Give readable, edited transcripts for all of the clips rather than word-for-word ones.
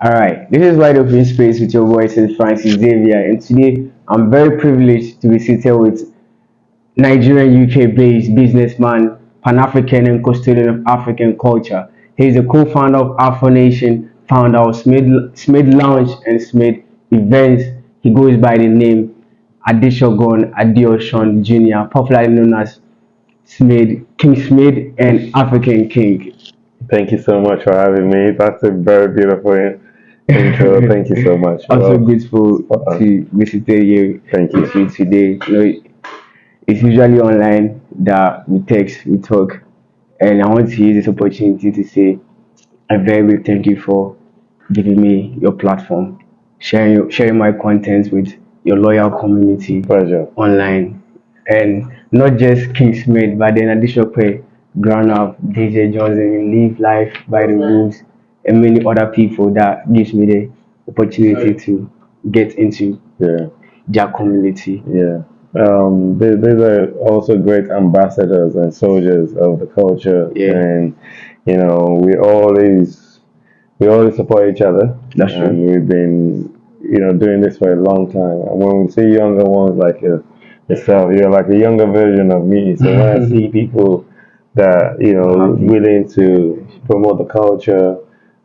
All right, this is Wide Open Space with your voice, Francis Xavier, and today I'm very privileged to be seated with Nigerian UK-based businessman, Pan-African and custodian of African culture. He is the co-founder of AFRONATION, founder of Smith Lounge and Smith Events. He goes by the name Adeshogun Adeosun Jr., popularly known as Smith, King Smith, and African King. Thank you so much for having me. That's a very beautiful intro. Thank you so much. Also Well, grateful spot on. to visit you Thank with you. you today. It's usually online that we text, we talk, and I want to use this opportunity to say a very big thank you for giving me your platform, sharing my content with your loyal community Pleasure. online, and not just King Smith, but then additional play, Ground Up, DJ Johnson, Live Life by the Rules, and many other people that gives me the opportunity to get into Yeah. their community. Yeah. These are also great ambassadors and soldiers of the culture, Yeah, and we always support each other, that's and true. we've been doing this for a long time. And when we see younger ones like yourself, you're like a younger version of me. So when I see people that I'm happy. willing to promote the culture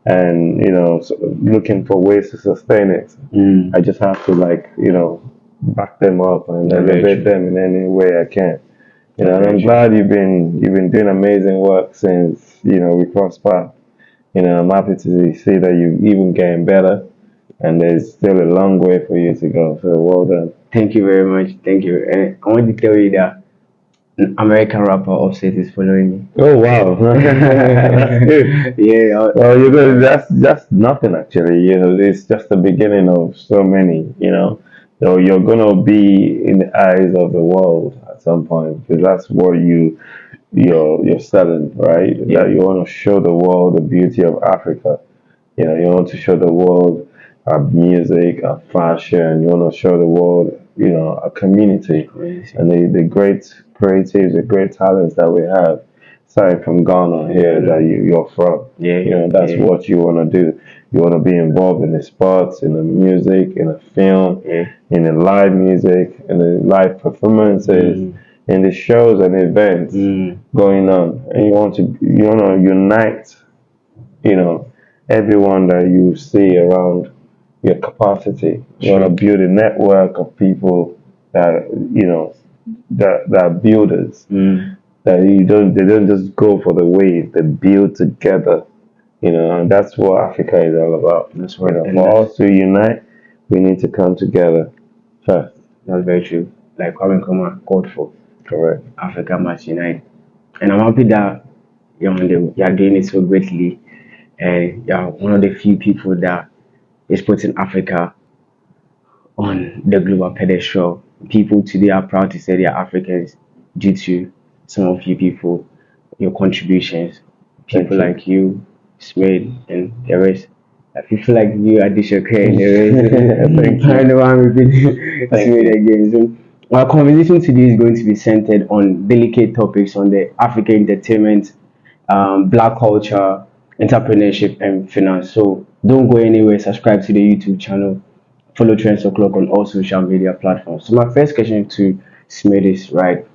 and sort of looking for ways to sustain it, Mm, I just have to back them up and that's very elevate true. them in any way I can. That's And very I'm true. glad you've been doing amazing work since we crossed paths. I'm happy to see that you're even getting better, and there's still a long way for you to go. So well done. Thank you very much. Thank you. And I want to tell you that an American rapper Offset is following me. Oh wow, that's good. Yeah, Well, that's nothing actually. It's just the beginning of so many. So you're gonna be in the eyes of the world at some point because that's what you're selling, right? yeah, That you want to show the world the beauty of Africa. You want to show the world our music, our fashion. You want to show the world, our community crazy. and the great creatives, the great talents that we have. Aside from Ghana here that you're from, Yeah, that's yeah, what you want to do. You want to be involved in the sports, in the music, in the film, yeah. in the live music, in the live performances, Mm, in the shows and events mm, going on. And you want to unite, you know, everyone that you see around your capacity. You want to true. build a network of people that that are builders. Mm, That they don't just go for the wave. They build together. And that's what Africa is all about. that's what, and For us to unite, we need to come together first. that's very true. Like Kwame Nkrumah called for Correct. Africa must unite, and I'm happy that you're doing it so greatly, and you're one of the few people that is putting Africa on the global pedestal. People today are proud to say they are Africans due to some of you people, your contributions. Thank People you. like you, Smith, and the rest. People like you, Adishoke, and the Thank rest. I you. know I'm repeating Thank Smith you. again. So, our conversation today is going to be centered on delicate topics on the African entertainment, black culture, entrepreneurship, and finance. So, don't go anywhere. Subscribe to the YouTube channel, follow TrendsO'clock on all social media platforms. So my first question to Smith is right.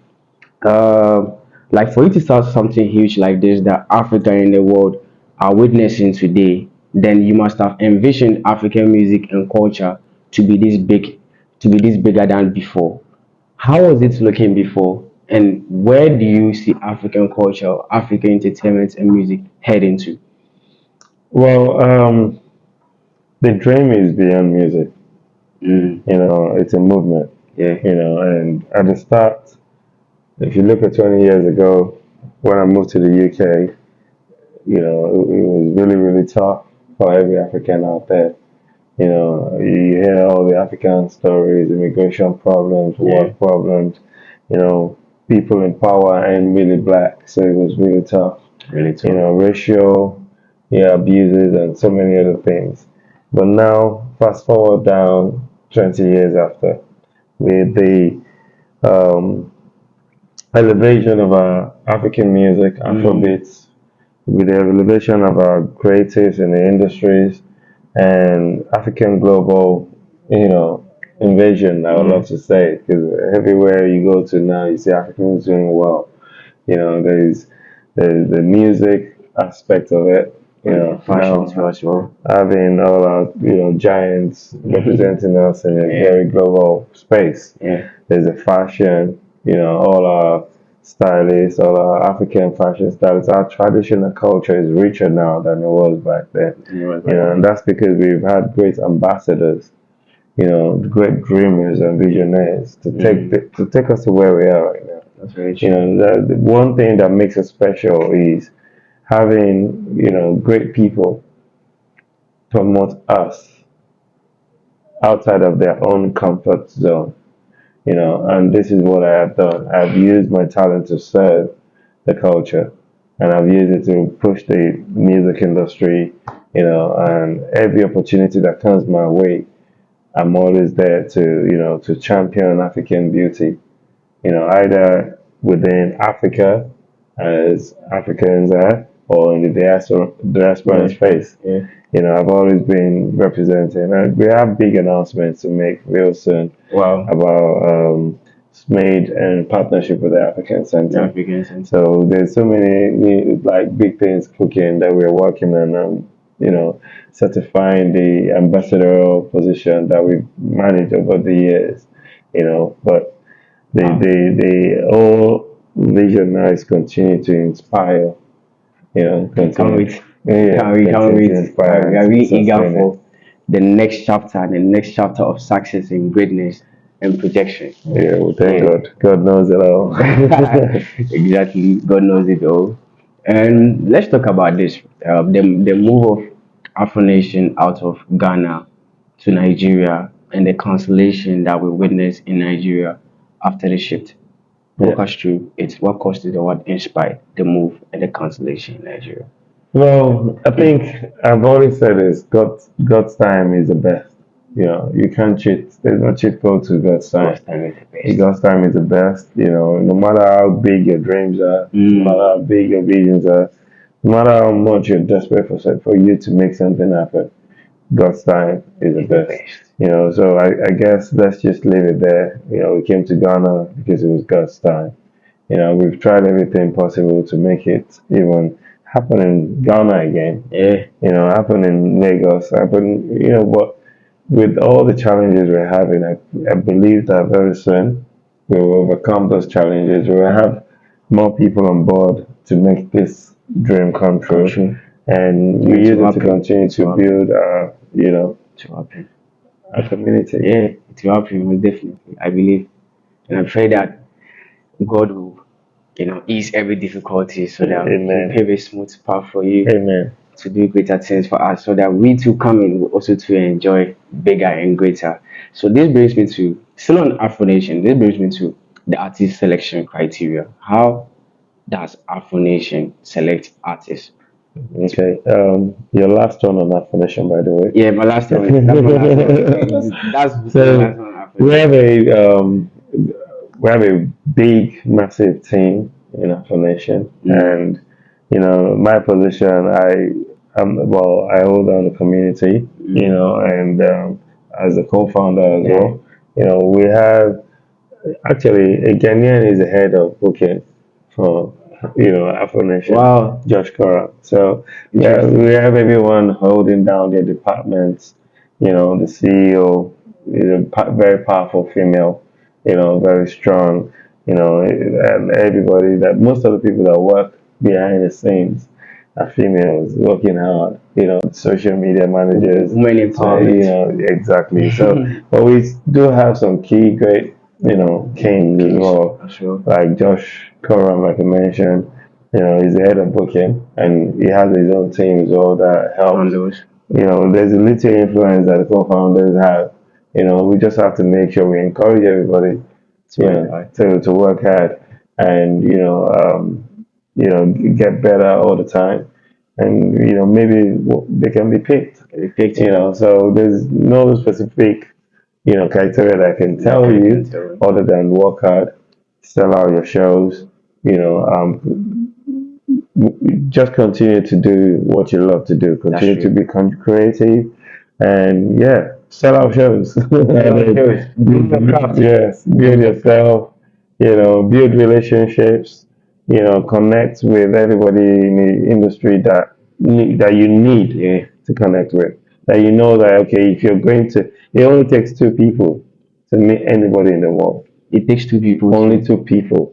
Uh, like for you to start something huge like this that Africa and the world are witnessing today, then you must have envisioned African music and culture to be this big, to be this bigger than before. How was it looking before, and where do you see African culture, African entertainment and music heading to? Well, the dream is beyond music. Mm, It's a movement. yeah, And at the start, if you look at 20 years ago, when I moved to the UK, it was really, really tough for every African out there. You hear all the African stories, immigration problems, yeah, work problems, you know, people in power ain't really black, so it was really tough. really tough. Racial, yeah, abuses and so many other things. But now, fast forward down 20 years after, with the um, elevation of our African music, Mm, Afrobeats, with the elevation of our creatives in the industries, and African global, invasion. I would love to say, because everywhere you go to now, you see Africans doing well. There's the music aspect of it. Fashion Now too as well. having all our giants representing us in a very global space. Yeah. There's the fashion, all our stylists, all our African fashion stylists. Our traditional culture is richer now than it was back then. And that's because we've had great ambassadors, great dreamers and visionaries to take us to where we are right now. That's very true. The one thing that makes us special is having, great people promote us outside of their own comfort zone. And this is what I have done. I've used my talent to serve the culture, and I've used it to push the music industry, and every opportunity that comes my way, I'm always there to champion African beauty, either within Africa as Africans are, or in the diaspora space. Yeah. I've always been representing, and we have big announcements to make real soon. Wow. About made in partnership with the African Center. African Center. So there's so many like big things cooking that we're working on. Certifying the ambassadorial position that we've managed over the years. But the whole vision now is continue to inspire. Can't wait. Yeah, Can't wait. inspire We are and really sustain eager it. for the next chapter of success and greatness and projection. Yeah, well, thank God. God knows it all. Exactly. God knows it all. And let's talk about this. The move of Afro Nation out of Ghana to Nigeria and the cancellation that we witnessed in Nigeria after the shift. Walk us through it. What caused it or what inspired the move and the cancellation in Nigeria? Well, I think I've always said this. God's time is the best. You can't cheat. There's no cheat code to God's time. First time is the best. God's time is the best. No matter how big your dreams are, no matter how big your visions are, no matter how much you're desperate for you to make something happen, God's time is the best. So I guess let's just leave it there. We came to Ghana because it was God's time. We've tried everything possible to make it even happen in Ghana again. Yeah. Happen in Lagos, but with all the challenges we're having, I believe that very soon we will overcome those challenges. We will have more people on board to make this dream come true. And we use it to continue to build our, To happen. our community. Yeah, it will happen, most definitely. I believe. And I pray that God will, ease every difficulty so that Amen. He pave a smooth path for you Amen. to do greater things for us so that we too come in also to enjoy bigger and greater. So this brings me to, still on Afro Nation, this brings me to the artist selection criteria. How does Afro Nation select artists? Okay. Your last one on Affirmation, by the way. Yeah, my last one. That's my last one. That's my So last one. Afro we Nation. have a we have a big, massive team in Affirmation, and my position, I hold down the community, and as a co-founder as well, we have actually a Ghanaian is the head of booking for Affirmation. Wow. Josh Cora. So yeah, we have everyone holding down their departments. The CEO is a very powerful female. Very strong. And everybody that most of the people that work behind the scenes are females working hard. Social media managers. Women empowerment. Exactly. So, but we do have some key great kings as well. Sure. Like Josh Coram, like I mentioned, he's the head of booking, and he has his own team as well that helps. There's a little influence that the co-founders have. We just have to make sure we encourage everybody to work hard and get better all the time, and maybe they can be picked. So there's no specific criteria that I can tell you other than work hard, sell out your shows, just continue to do what you love to do. Continue to be creative. and yeah, sell out shows. Sell out shows. Do your craft. Yes, build yourself, build relationships, connect with everybody in the industry that you need Yeah. to connect with. That you know that okay, if you're going to, it only takes two people to meet anybody in the world. It takes two people Only two people.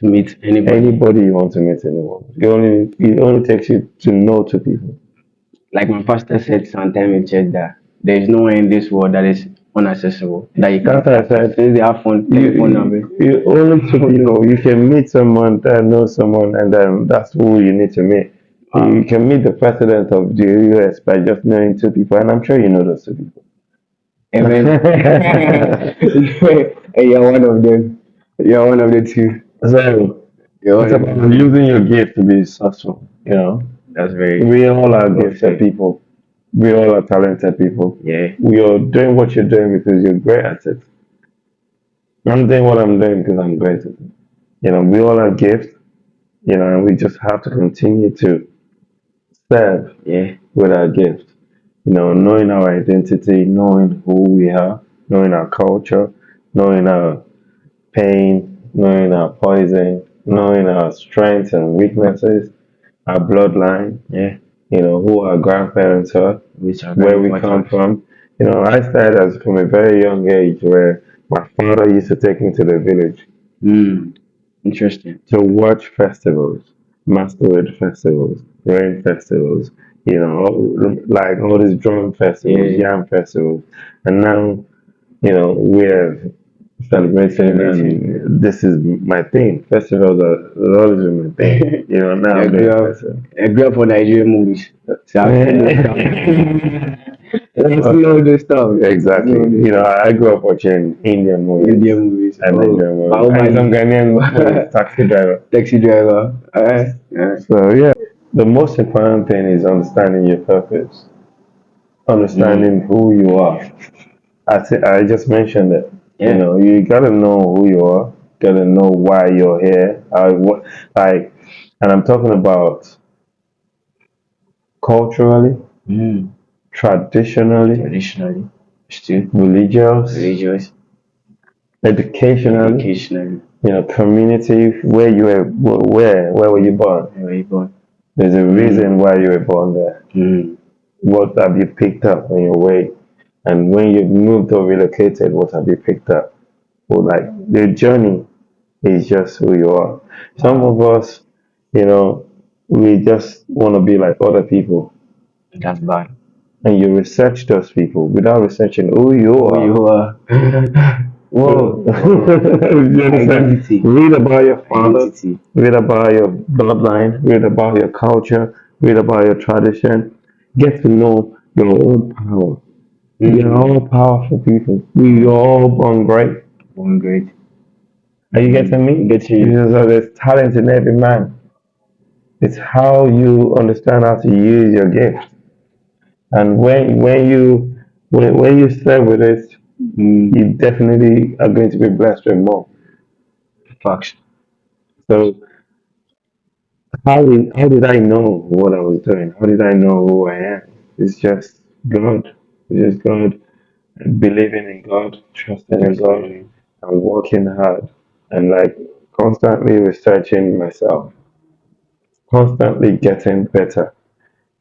to meet anybody. Anybody you want to meet in the world. It only takes you to know two people. Like my pastor said sometime in church that there is no one in this world that is unaccessible. That you can That's what I said. since they have phone telephone number. You only two people. You can meet someone that knows someone, and then that's who you need to meet. You can meet the president of the US by just knowing two people, and I'm sure you know those two people. Amen. And you're one of them. You're one of the two. So You're it's one of about them. using your gift to be successful. That's very We all are well gifted said. people. We all are talented people. Yeah. You're doing what you're doing because you're great at it. I'm doing what I'm doing because I'm great at it. We all have gifts, and we just have to continue to serve Yeah. with our gift. Knowing our identity, knowing who we are, knowing our culture, knowing our pain, knowing our poison, knowing our strengths and weaknesses, our bloodline, Yeah. who our grandparents are, Which are where very we come important. from. I started as from a very young age where my father used to take me to the village Hmm. Interesting. to watch festivals, masquerade festivals, rain festivals, like all these drum festivals, Yeah. yam festivals. And now, we're celebrating, Celebrating. and this is my thing. Festivals are always been my thing. Now I I'm grew doing up. festivals. I grew up on Nigerian movies, so I've seen those stuff. I've seen all those stuff. I've Exactly. seen all those stuff. I grew up watching Indian movies Indian movies. and Oh, Nigerian movies and some Bahubali. Ghanaian movies, Taxi Driver. Taxi driver. So yeah, the most important thing is understanding your purpose, understanding Mm. who you are. I just mentioned it. Yeah. You gotta know who you are, gotta know why you're here. And I'm talking about culturally, Mm. traditionally, Traditionally, still religious, religious, educationally, educationally. community, where were you born? Where you born? There's a reason why you were born there. Mm. What have you picked up on your way? And when you've moved or relocated, what have you picked up? Well, like the journey is just who you are. Some of us, you know, we just want to be like other people. That's bad. And you research those people without researching who you Who are. you are. Whoa. You understand? Identity. Read about your father, Identity. read about your bloodline, read about your culture, read about your tradition. Get to know your own power. We are Mm. all powerful people. We are all born great. One great. Are you getting me? Get you. So there's talent in every man. It's how you understand how to use your gift. And when you serve with it, Mm. you definitely are going to be blessed with more. Facts. So how did I know what I was doing? How did I know who I am? It's just God. It's just God. Believing in God, trusting in Just God, and working hard, and like constantly researching myself, constantly getting better,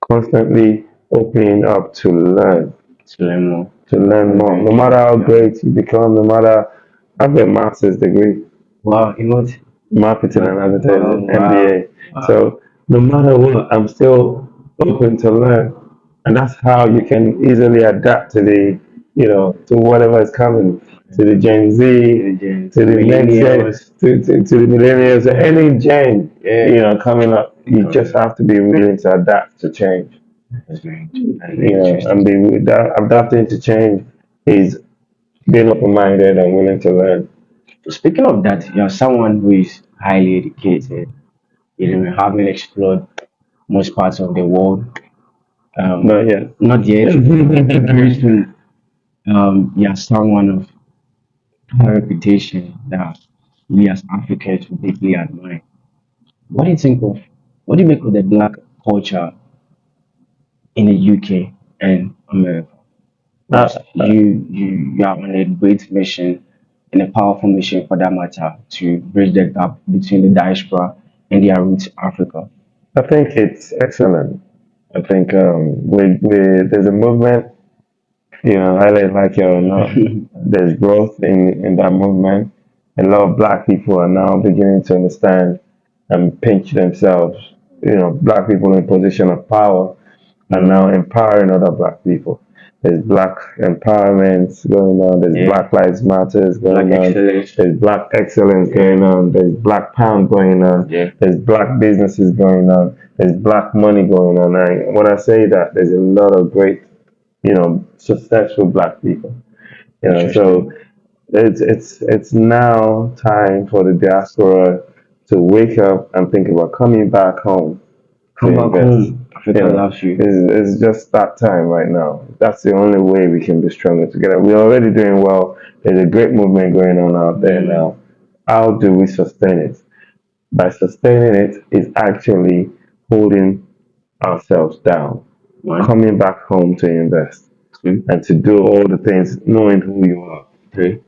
constantly opening up to learn more. to learn more. No matter how great you become, no matter I have a master's degree, Wow, you know what? marketing and Wow, advertising, wow, MBA. wow. So no matter what, I'm still open to learn, and that's how you can easily adapt to to whatever is coming, to the Gen Z, Intelligence, to the next gen, millennials. to the millennials, any gen, Yeah. coming up. You just have to be willing to adapt to change. That's very And interesting. adapting to change is being open-minded and willing to learn. Speaking of that, you're someone who is highly educated. You know, having explored most parts of the world. Not yet. Not yet. Very soon. You're someone of high reputation that we as Africans would deeply admire. What do you think of? What do you make of the black culture in the UK and America? Uh, because you are on a great mission and a powerful mission for that matter to bridge the gap between the diaspora and their roots Africa. I think it's excellent. I think there's a movement, highly like it or not, there's growth in that movement. A lot of black people are now beginning to understand and pinch themselves. Black people in position of power are now empowering other black people. There's black empowerment going on. There's Yeah, Black Lives Matters black going on. excellence. There's Black Excellence Yeah, going on. There's Black Pound going on. yeah, There's Black businesses going on. There's Black money going on. And when I say that, there's a lot of great, successful Black people. interesting. So it's now time for the diaspora to wake up and think about coming back home to Come back invest. home. Africa loves you. It's just that time right now. That's the only way we can be stronger together. We're already doing well. There's a great movement going on out there Mm, now. How do we sustain it? By sustaining it is actually holding ourselves down, one, coming back home to invest two, and to do all the things knowing who you are. three.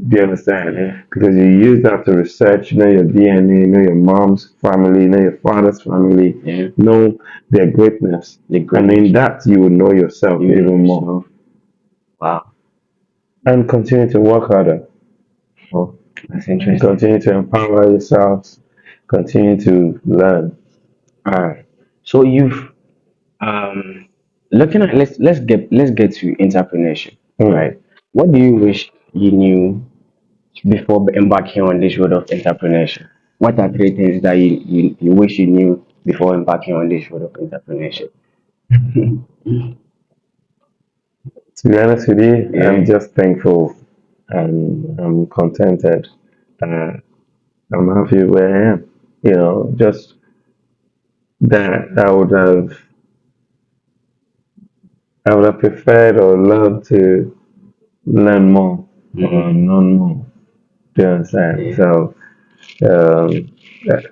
Do you understand? Yeah, Because you use that to research, know your DNA, know your mom's family, know your father's family, yeah. know their greatness. The And in greatness. that, you will know yourself You know even more. yourself. Wow. And continue to work harder. Oh, that's interesting. Continue to empower yourselves. Continue to learn. All right. So you've looking at let's get to entrepreneurship, Mm. right? What do you wish you knew before embarking on this road of entrepreneurship? What are three things that you wish you knew before embarking on this road of entrepreneurship? To be honest with you, I'm Yeah, just thankful and I'm contented. Uh, I'm happy where I am. Just that I would have preferred or loved to learn more or mm, know more. Do you understand? yeah. So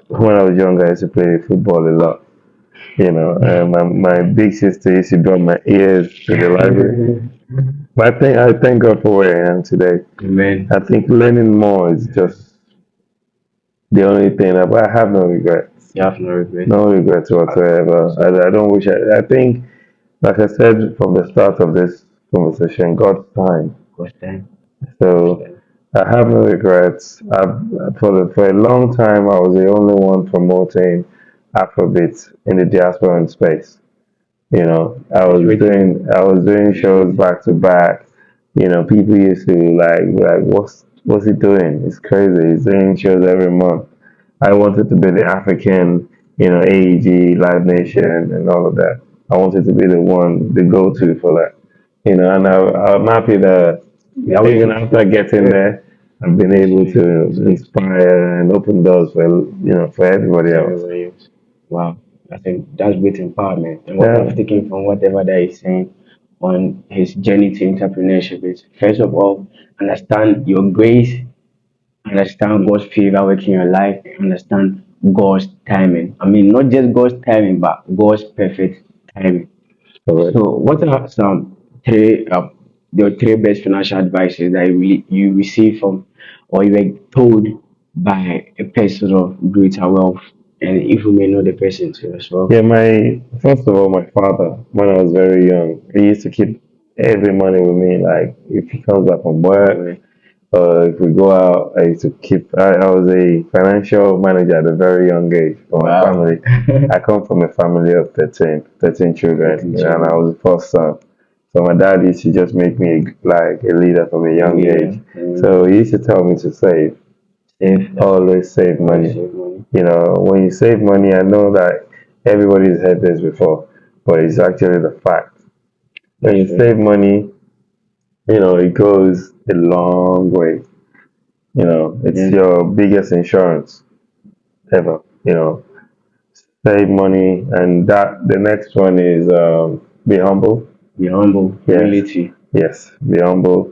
when I was younger, I used to play football a lot. My big sister used to draw my ears to the library. But I thank God for where I am today. Amen. I think learning more is just the only thing. But I have no regrets. You have no regret. No regrets whatsoever. I don't wish. I think, like I said from the start of this conversation, God's time. First time. First So time. I have no regrets. For a long time, I was the only one promoting Afrobeats in the diaspora space. It's really I was doing it's shows really back to back. People used to like, what's he doing? It's crazy. He's doing shows every month. I wanted to be the African, AEG, Live Nation, and all of that. I wanted to be the one, the go-to for that. And I'm happy that we are even waiting. after getting there, I've been able to inspire and open doors for everybody else. Everybody else. Wow. I think that's great empowerment. And what Yeah, I've taken from whatever that he's saying on his journey to entrepreneurship is first of all, understand your grace, understand God's favor working in your life, understand God's timing. I mean, not just God's timing, but God's perfect timing. correct. So, what are some three your three best financial advices that you received from or you were told by a person of greater wealth, and if you may know the person too as well? Yeah, my first of all, my father, when I was very young, he used to keep every money with me. Like if he comes back from work, Alright. if we go out, I used to keep. I was a financial manager at a very young age for my Wow. family. I come from a family of 13 children, Getting and I children. was the first son. So my dad used to just make me like a leader from a young Yeah. age. So he used to tell me to save, Save. That's always save always money. save money. When you save money, I know that everybody's heard this before, but it's actually the fact. When That's you true. save money, it goes a long way. It's Yeah. your biggest insurance ever. Save money, and that the next one is be humble. Be humble. Yes, Humility. yes, be humble.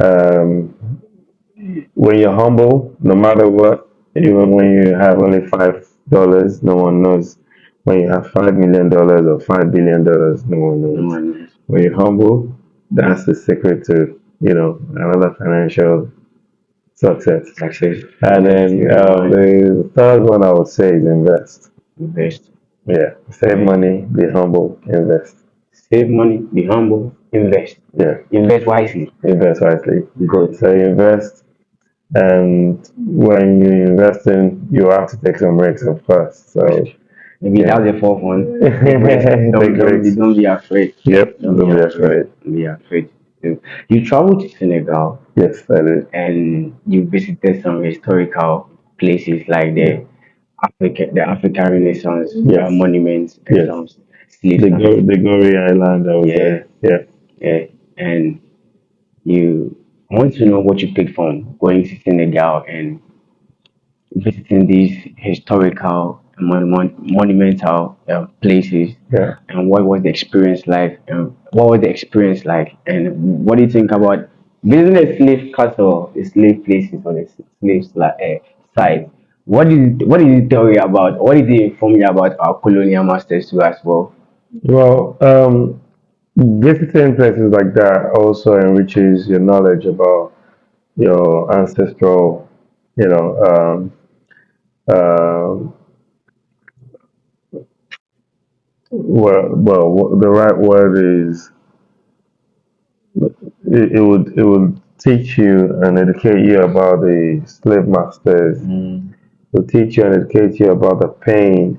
Um, when you're humble, no matter what, even when you have only $5, no one knows. When you have $5 million or $5 billion, no one No knows. one knows. When you're humble, that's the secret to, another financial success. Success. And then the third one I would say is invest. Invest. Yeah, save money, be humble, invest. Save money, be humble, invest. Yeah, Invest wisely. invest wisely. Good. So you invest, and when you invest in, you have to take some risks, of course. So Maybe yeah, that's the fourth one. Take risk. take risks. Don't be afraid. Yep, Don't don't be be afraid. afraid. Don't be afraid. You traveled to Senegal Yes, I did. and you visited some historical places like Yeah. The African Renaissance Yes, monuments and yes. some slave The Gory Island, I was Yeah, there. Yeah. yeah. And you I want to know what you picked from going to Senegal and visiting these historical and monumental places, Yeah. and what was the experience like, and what was the experience like, and what do you think about visiting a slave castle, the slave places, or the slave site? What did it tell you about, what did it inform you about our colonial masters too as well? Well, visiting places like that also enriches your knowledge about your ancestral, you know, um, the right word is it would teach you and educate you about the slave masters. Mm, It will teach you and educate you about the pain.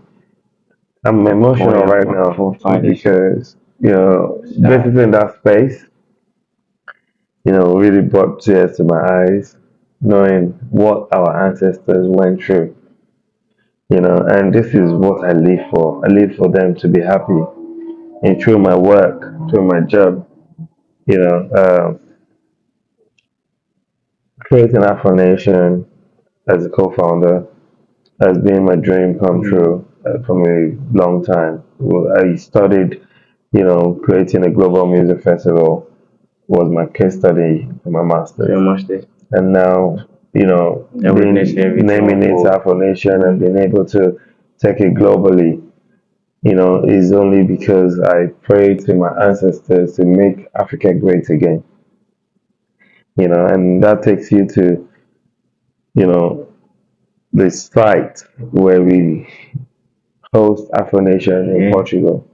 I'm for emotional your right now forefathers. because Sad. visiting that space, really brought tears to my eyes, knowing what our ancestors went through. And this is what I live for. I live for them to be happy, and through my work, through my job, you know, um, creating AFRONATION as a co-founder has been my dream come true from a long time. Well, I studied, creating a global music festival was my case study for my So master's. much this. And now, I witnessed being everything naming it unfold. Afro Nation and being able to take it globally, is only because I prayed to my ancestors to make Africa great again. And that takes you to, you know, the site where we host Afro Nation in Yeah. Portugal,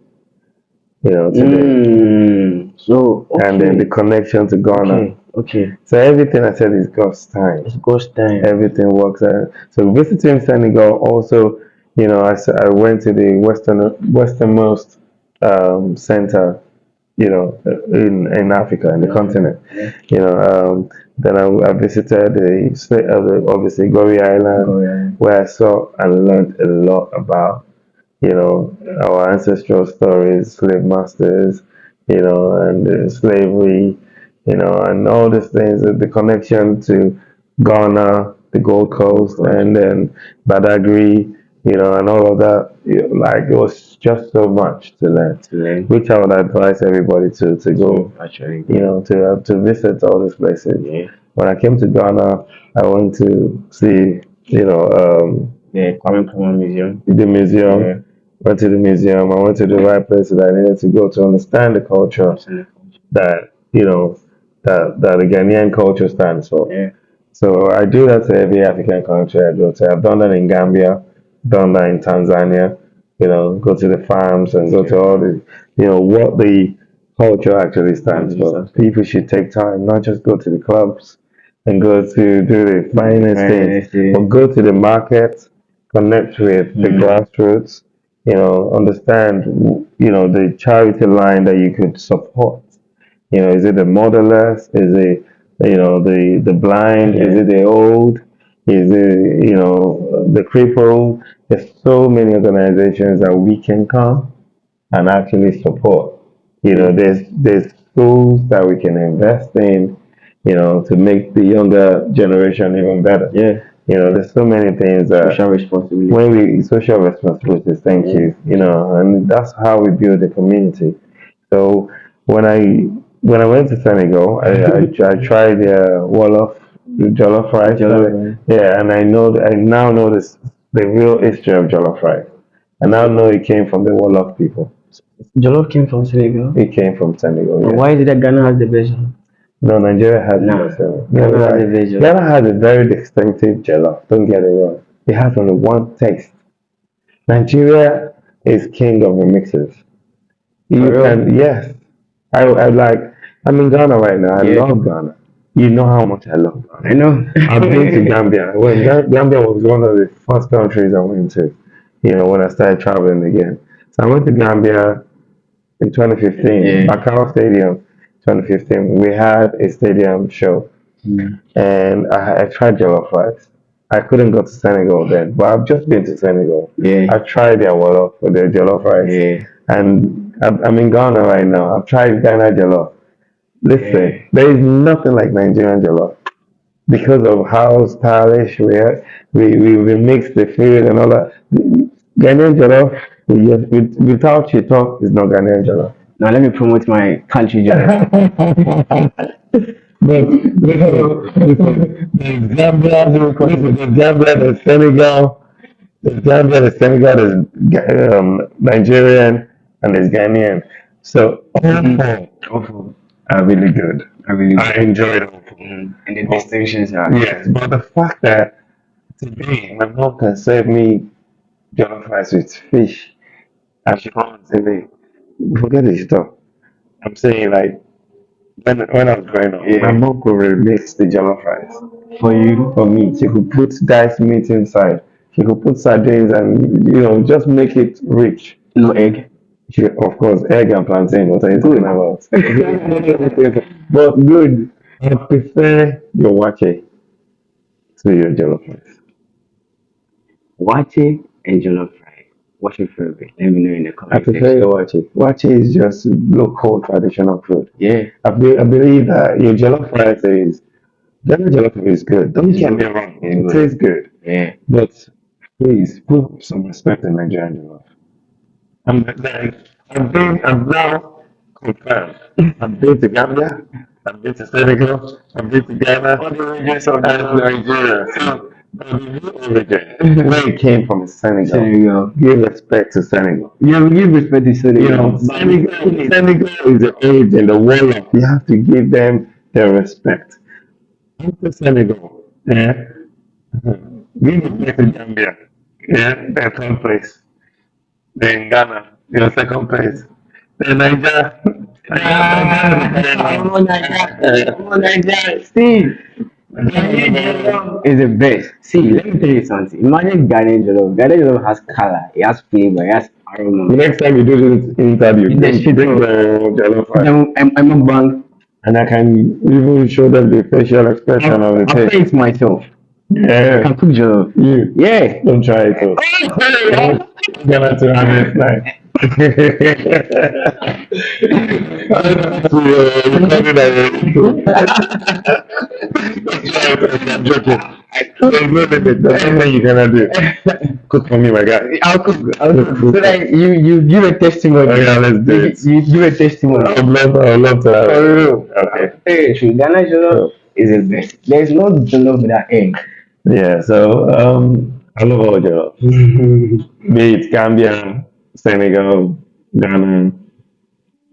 today. So And then the okay, connection to Ghana. okay. So everything I said is God's time. It's ghost time. Everything works out. So visiting Senegal also, I went to the westernmost center, in Africa, in the continent. Yeah. Then I visited obviously Gory Island, Go ahead. where I saw and learned a lot about, our ancestral stories, slave masters, and slavery, and all these things, the connection to Ghana, the Gold Coast, and then Badagry, and all of that. Like it was just so much to learn, To learn. which I would advise everybody to go, Actually. to visit all these places. Yeah. When I came to Ghana, I went to see, The Kwame Nkrumah Museum. the Yeah. museum. Went to the museum. I went to the right places that I needed to go to understand the culture Absolutely. that that the Ghanaian culture stands for. Yeah. So I do that to every African country I go to. I've done that in Gambia, done that in Tanzania. Go to the farms and go to all the, what the culture actually stands for. People should take time, not just go to the clubs and go to do the finest things, but go to the market, connect with the grassroots, understand, the charity line that you could support. Is it the motherless? Is it, the blind? Is it the old? Is it, the crippled? There's so many organizations that we can come and actually support. There's schools that we can invest in, to make the younger generation even better. Yeah. There's so many things that Social responsibility. when we social responsibilities, thank you, and that's how we build a community. So when I went to Senegal, I tried Wolof jollof rice. Jollof. Yeah, and I now know the real history of jollof rice. I now know it came from the Wolof people. Jollof came from Senegal. It came from Senegal, And yeah. why is it that Ghana has the version? No, Nigeria has the Nah, best jollof. No, Ghana has the like, version. Ghana has a very distinctive jollof. Don't get it wrong. It has only one taste. Nigeria is king of remixes. You For real? can, yes. I like, I'm in Ghana right now. I Yeah, love Ghana. You know how much I love I Ghana. know. I've been to Gambia. When Gambia was one of the first countries I went to, when I started traveling again. So I went to Gambia in 2015, Yeah. Bakau Stadium, 2015. We had a stadium show, Mm. and I tried jollof rice. I couldn't go to Senegal then, but I've just been to Senegal. Yeah. I've tried their wolof, their jollof rice, Yeah. and I'm in Ghana right now. I've tried Ghana jollof. Yeah. Listen, there is nothing like Nigerian jollof because of how stylish we are. We mix the food and all that. Ghanaian jollof, without Chito, is not Ghanaian jollof. Now let me promote my country jollof. There's Gambia, there's Gambia, there's Senegal, there's Nigerian, and there's Ghanaian. So all four Awful. are really good. I really I enjoy it all four. And the distinctions are. Yes, but the fact that today my mom can serve me jollof rice with fish and she comes to me, forget this stuff. I'm saying like when I was growing up, my Yeah. mom could remix the jollof rice For you. for me. She could put diced meat inside. She could put sardines and just make it rich. No egg. She, of course, egg and plantain. What are you talking about? But good. I prefer your wache to your jollof rice. Wache and jollof rice. What's your favorite? Let me know in the I comment prefer section. your wache. Wache is just local traditional food. Yeah. I believe that your jollof rice is Ghana jollof is good. Don't get me wrong, it tastes good. Yeah. But please put some respect in Nigerian jollof. I've now confirmed. I've been to Gambia, I've been to Senegal, I've been to Ghana, All the regions of and Nigeria. So, the real origin, where it came from is Senegal. Senegal. Give respect to Senegal. Yeah, we give respect to Senegal. Senegal is the origin, the warlock. You have to give them their respect. After Senegal, yeah, give respect to Gambia, yeah, their third place. Then Ghana, second place. Then Nigeria. I'm on Nigeria. I'm on Nigeria. See, Ghanaian jollof is the best. See, let me tell you something. Imagine Ghanaian jollof. Ghanaian jollof has color, it has flavor, it has aroma. Next time you do this interview, In the street, bring the jollof rice. I'm a bank. And I can even show them the facial expression of the I'll pay taste. it myself. I Yeah, can cook jollof. you Yeah. don't try it too. Gonna to have it like. I'm joking. There's no limit. There's nothing you cannot do. Cook for me, my guy. I'll cook. I'll cook. So that you give a testimony. Oh yeah, let's do it. You give a testimony. I'd love to have For it. real. Okay. Hey, Ghana jollof is the best. There's no jollof without egg. Yeah, so I love all jobs. Be it Gambia, Senegal, Ghana,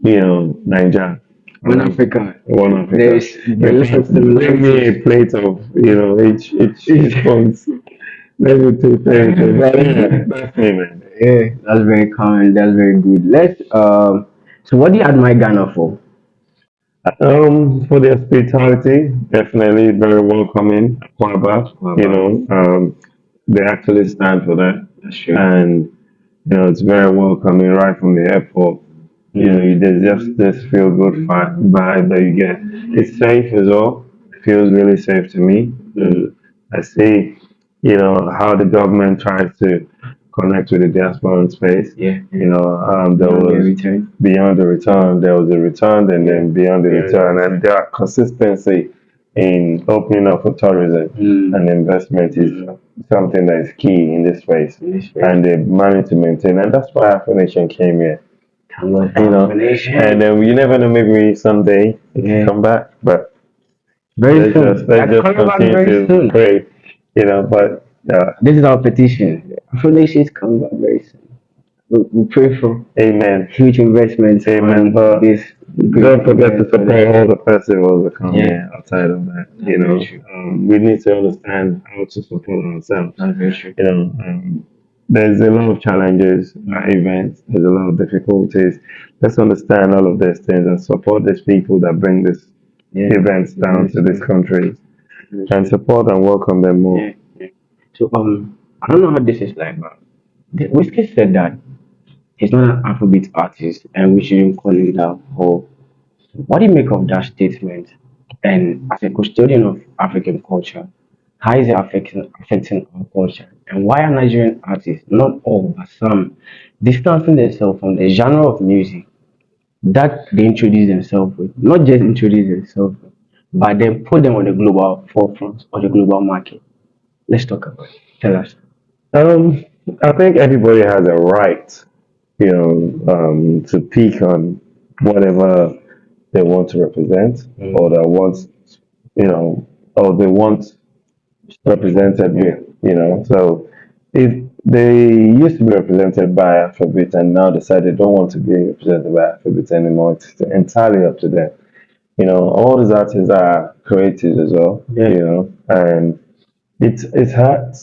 Niger. One Africa. One Africa. There's a lot of Bring me a similarities. plate of, each points. Let me taste everything. But yeah, that's me, man. Yeah, that's very common. That's very good. So what do you admire Ghana for? For their hospitality, definitely very welcoming. Kwaba, they actually stand for that. That's true. And it's very welcoming right from the airport. There's just this feel good vibe that you get. It's safe as well. It feels really safe to me. I see, how the government tries to connect with the diaspora in space. Yeah. There was Return. beyond the return, there was a return, and then beyond the return, and their consistency in opening up for tourism and investment is something that is key in this space, and they managed to maintain, and that's why AFRONATION came here. And then you never know, maybe someday it can come back, but Very soon. let's just Coming back continue very to soon. pray, but This is our petition. Afro Nations come back very soon. we pray for Amen. huge investments Amen. on But this. We pray don't for forget to investments for support that. all the festivals that come Yeah, outside of that. that's very true. We need to understand how to support ourselves. That's very true. There's a lot of challenges at Mm. events. There's a lot of difficulties. Let's understand all of these things and support these people that bring these Yeah, events down yes, to this yes, country very and true. support and welcome them more. Yeah, yeah. So I don't know how this is like, but Wizkid said that he's not an Afrobeat artist, and we shouldn't call him that. Whole. What do you make of that statement? And as a custodian of African culture, how is it affecting our culture? And why are Nigerian artists, not all, but some, distancing themselves from the genre of music that they introduce themselves with? Not just introduce themselves with, but then put them on the global forefront or the global market. Let's talk about it. Tell us. Um, I think everybody has a right, to pick on whatever they want to represent or Mm. that wants, you know, or they want represented with, So if they used to be represented by Afrobeats and now decide they don't want to be represented by Afrobeats anymore, it's entirely up to them. All these artists are creatives as well, Yeah. and it's hard,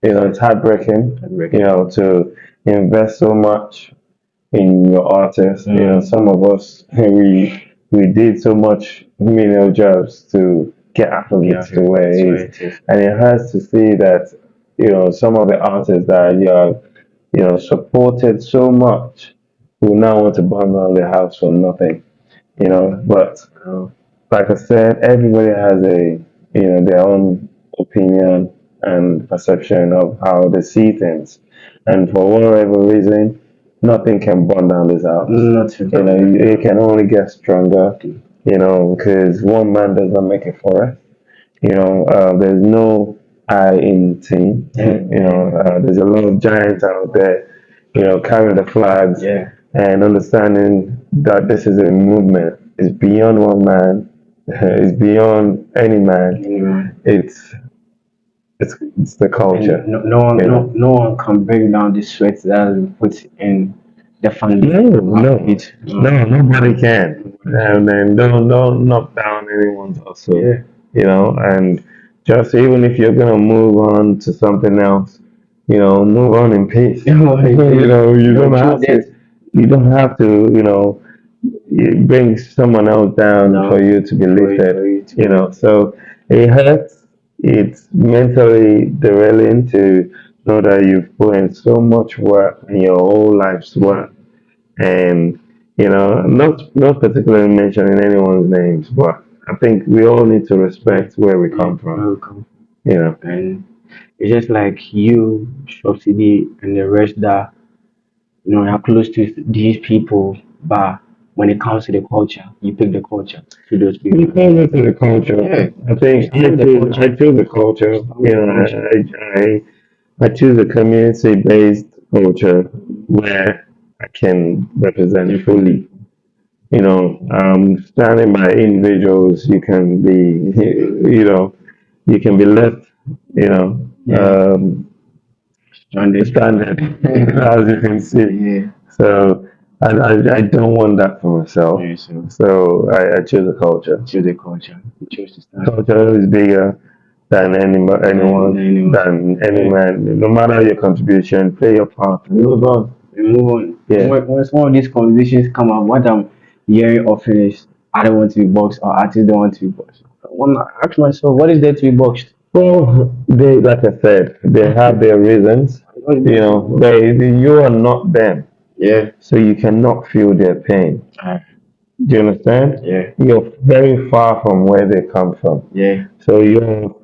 it's heartbreaking, Heartbreaking. to invest so much in your artist. Mm. Some of us we did so much menial jobs to get Yeah, Afrobeats to where that's it why is, it is. and it hurts to see that some of the artists that you have supported so much who now want to burn down the house for nothing. But Oh, like I said, everybody has their own opinion and perception of how they see things, and for whatever reason, nothing can burn down this house. not to It can only get stronger. Because one man does not make a forest. There's no I in team. There's a lot of giants out there, carrying the flags yeah. and understanding that this is a movement. It's beyond one man. It's beyond any man. Anyway, It's the culture. and no one, You know. no one can bring down the sweat that has been put in the No, foundation of no, it. no, nobody can. And then don't knock down anyone's hustle, Yeah. and just even if you're gonna move on to something else, move on in peace. Don't You don't have to, you bring someone else down for no you to be for lifted, it to So it hurts. It's mentally derailing to know that you've put in so much work in your whole life's work and not particularly mentioning anyone's names, but I think we all need to respect where we come from. welcome. You know, And it's just like you, Subsidy, and the rest that are close to these people, but when it comes to the culture, you pick the culture to those we people. come into the culture. Yeah. I think Stand with the I culture. choose the culture. Stand with the culture. I choose a community-based culture where I can represent fully. Standing by individuals, you can be left, Yeah. Stranded. standard, as you can see. Yeah. So I don't want that for myself. Yeah, so So I choose a culture. choose the culture. You choose to stand. Culture is bigger than anyone, Anyone. than any Yeah. man. No matter your contribution, play your part. Move on. We move on. Yeah. When some of these conversations come up, what I'm hearing often is I don't want to be boxed or artists don't want to be boxed. I want to ask myself, what is there to be boxed? Well, like I said, they have their reasons. What is there to be boxed? You are not them, Yeah. so you cannot feel their pain. Ah, Do you understand? yeah. You're very far from where they come from. Yeah. So you're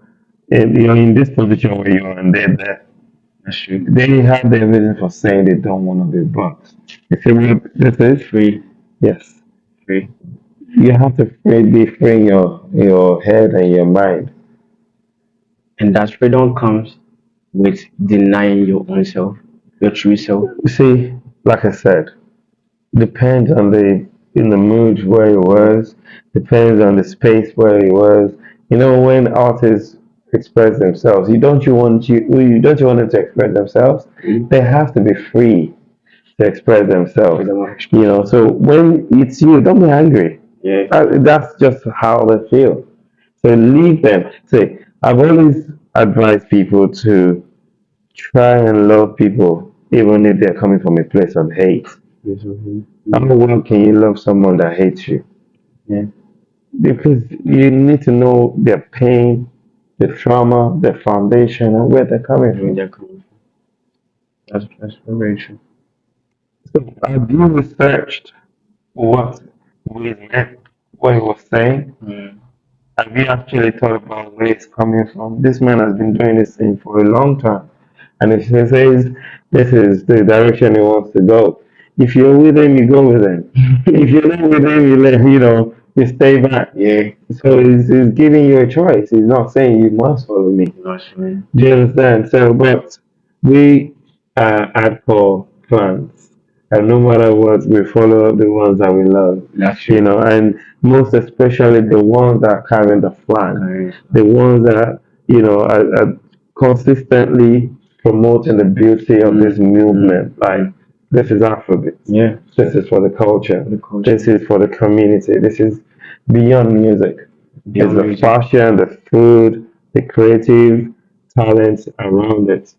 in this position where you are, and they're there. That's true. They have their reason for saying they don't want to be boxed. You see what this is? Free. Yes. Free. You have to be free in your head and your mind. And that freedom comes with denying your own self, your true self. You see, like I said, depends on the in the mood where he was, depends on the space where he was. When artists express themselves, you don't you want them to express themselves? They have to be free. to express themselves. Freedom of expression. You know, so when it's you, don't be angry. Yeah. That's just how they feel. So leave them. See, I've always advised people to try and love people, even if they're coming from a place of hate. Yes, mhm. How well can you love someone that hates you? Yeah. Because you need to know their pain, their trauma, their foundation, and where they're coming Where from. they're coming from. That's very true. So, have you researched what we meant, what he was saying? Mm. Have you actually thought about where it's coming from? This man has been doing this thing for a long time. And if he says this is the direction he wants to go, if you're with him, you go with him. If you're not with him, you stay back. Yeah. So he's giving you a choice. He's not saying you must follow me. Not sure. Do you understand? So, but we are hardcore fans, and no matter what, we follow the ones that we love. That's true. You know, and most especially the ones that are carrying the flag, Carrying the ones that are consistently promoting the beauty of this movement. Like this is Afrobeats. Yeah. This is for the culture. The culture. This is for the community. This is beyond music. Beyond It's the music. fashion, the food, the creative talents around it.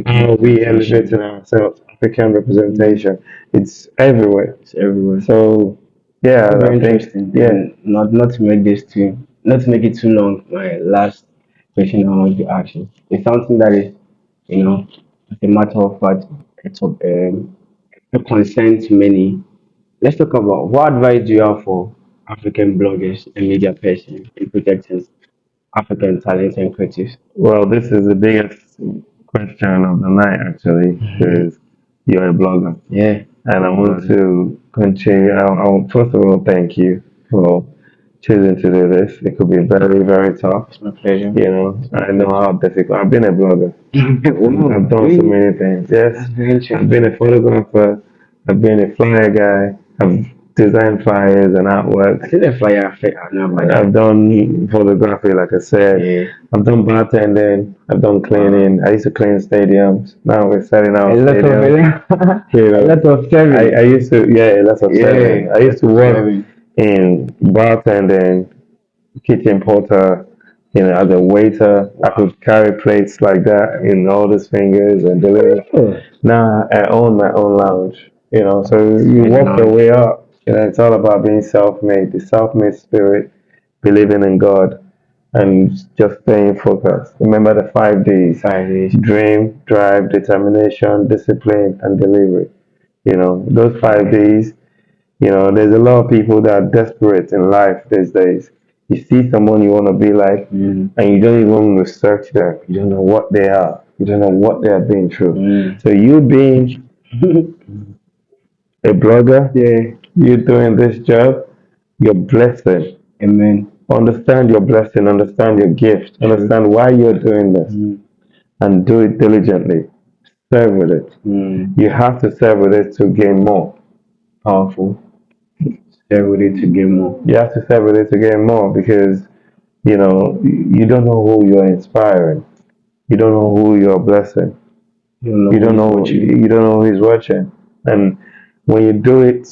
How we elevating ourselves, African representation. It's everywhere. It's everywhere. So yeah, Very I think interesting. yeah. And not to make this too, not to make it too long. My last question I want to ask you is something that is, as a matter of fact, it's a concern to many. Let's talk about what advice do you have for African bloggers and media persons in protecting African talents and creatives? Well, this is the biggest question of the night actually, because you're a blogger. Yeah. And I want to continue. I first of all thank you for choosing to do this. It could be very, very tough. It's my pleasure. You know, I know how difficult. I've been a blogger. Wow, I've done so many things. Yes, That's very interesting. I've been a photographer. I've been a flyer guy. I've designed flyers and I artwork. think the flyer fit. I know about that. I've done photography, like I said. Yeah. I've done bartending. I've done cleaning. I used to clean stadiums. Now we're selling out A lot of stadiums. You a know, lot of serving. I used to, yeah, lots of Yeah, serving. I used to work serving. in bartending, kitchen porter, as a waiter. I could carry plates like that in all these fingers and deliver. Oh, Now I own my own lounge, so you very work your nice. way up. It's all about being self-made, the self-made spirit, believing in God, and just staying focused. Remember the 5 Ds: 5 days. dream, drive, determination, discipline, and delivery. Those 5 Ds. There's a lot of people that are desperate in life these days. You see someone you want to be like, Mm. and you don't even research them. You don't know what they are. You don't know what they have been through. Mm. So you being a blogger, Yeah. you doing this job, you're blessing. Amen. Understand your blessing, understand your gift, understand why you're doing this, Mm. and do it diligently. Serve with it. Mm. You have to serve with it to gain more. Powerful. Stay with it to get more. You have to serve with it to gain more because you don't know who you're inspiring. You don't know who you're blessing. You don't know You who don't is know watching. you don't know who's watching. And when you do it,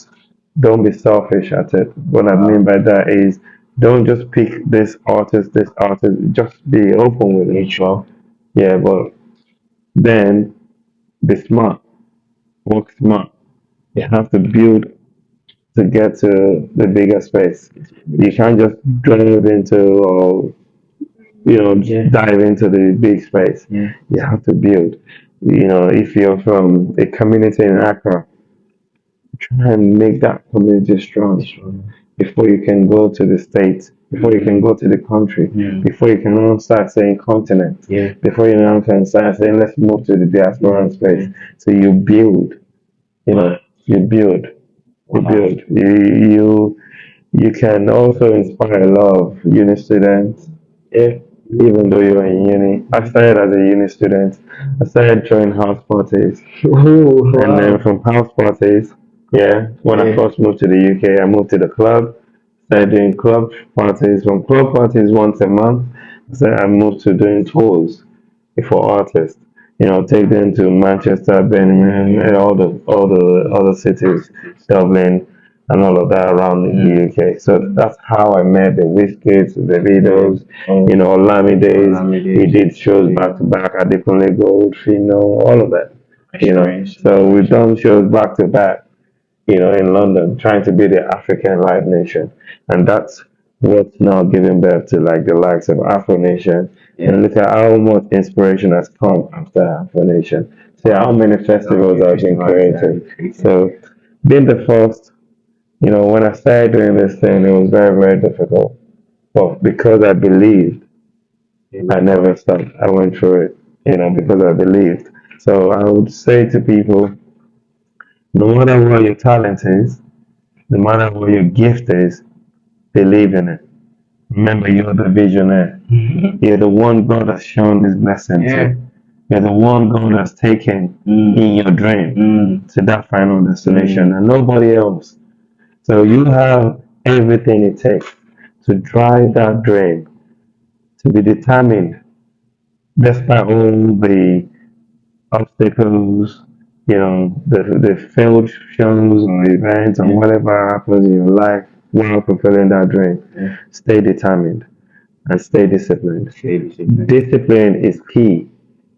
don't be selfish at it. What I mean by that is don't just pick this artist, this artist. Just be open with it. Mutual. Yeah, but then be smart. Work smart. You have to build to get to the bigger space. You can't just dive into or Yeah. dive into the big space. Yeah. You have to build. If you're from a community in Accra, try and make that community strong before you can go to the states, before you can go to the country, Mm. before you can now start saying continent, Yeah. before you now can start saying let's move to the diaspora space. So you build, you build, you Wow. build. You can also inspire a lot of uni students. Yeah. Even though you're in uni, I started as a uni student. I started throwing house parties. Oh, And then wow. from house parties, yeah, when I Yeah. first moved to the UK, I moved to the club, started doing club parties. From club parties once a month, so I moved to doing tours for artists. take them to Manchester, Birmingham, and all the other cities, Dublin, and all of that around the UK. So that's how I met the Wizkids, the Vidos, Olamides. We did shows back to back at Adekunle Gold, all of that. So we've done shows back to back, in London, trying to be the African Live Nation, and that's what's now giving birth to like the likes of Afro Nation. And look at how much inspiration has come after Afro Nation. See how many festivals have been created. So being the first, when I started doing this thing, it was very, very difficult. But because I believed, I never stopped. I went through it, because I believed. So I would say to people, no matter what your talent is, no matter what your gift is, believe in it. Remember, you're the visionary. You're the one God has shown His blessing to. You're the one God has taken in your dream to that final destination, and nobody else. So you have everything it takes to drive that dream, to be determined, despite all the obstacles, the failed shows or events or whatever happens in your life while fulfilling that dream. Stay determined and stay disciplined. Discipline is key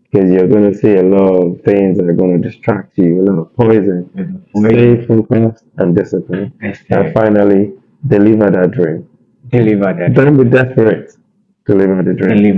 because you're going to see a lot of things that are going to distract you, a lot of poison. Stay focused and disciplined. And finally, deliver that dream. Don't be desperate. Deliver the dream.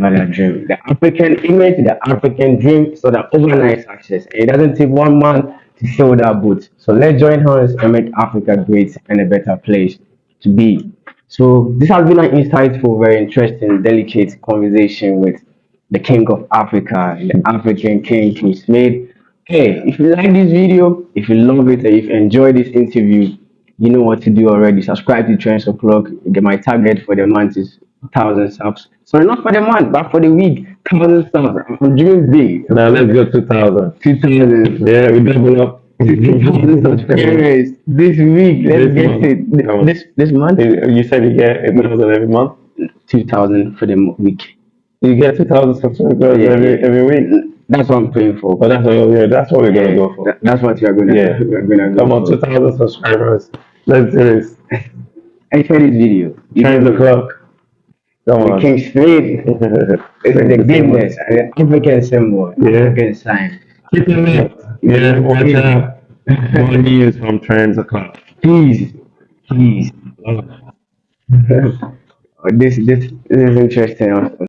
The African image, the African dream, so that overnight success. It doesn't take 1 month to fill that boot. So let's join hands and make Africa great and a better place to be. So this has been an insightful, very interesting, delicate conversation with the King of Africa, the African King, King Smith. Hey, if you like this video, if you love it, or if you enjoy this interview, you know what to do already. Subscribe to Trends o'clock. My target for the month is 1,000 subs. Sorry, not for the month, but for the week. 1,000 subs. I'm dreaming big. Now let's go 2000. 2,000. Yeah, we double up. 2,000 subscribers this week. Let's This get month. it. Come on. This month, You said you get 1,000 every month? 2,000 for the week. You get 2,000 subscribers Yeah, every week? That's what I'm praying for. But that's what we're gonna go for. That's what we are gonna. Yeah. We're gonna go Come on, for. 2,000 subscribers. Let's do this. I share this video. Change the clock. Come The on. King Smith. It's the goodness, the African symbol, African sign. Keep it lit. Yeah, watch out. More news from TrendsO'clock. Please, please. This is interesting.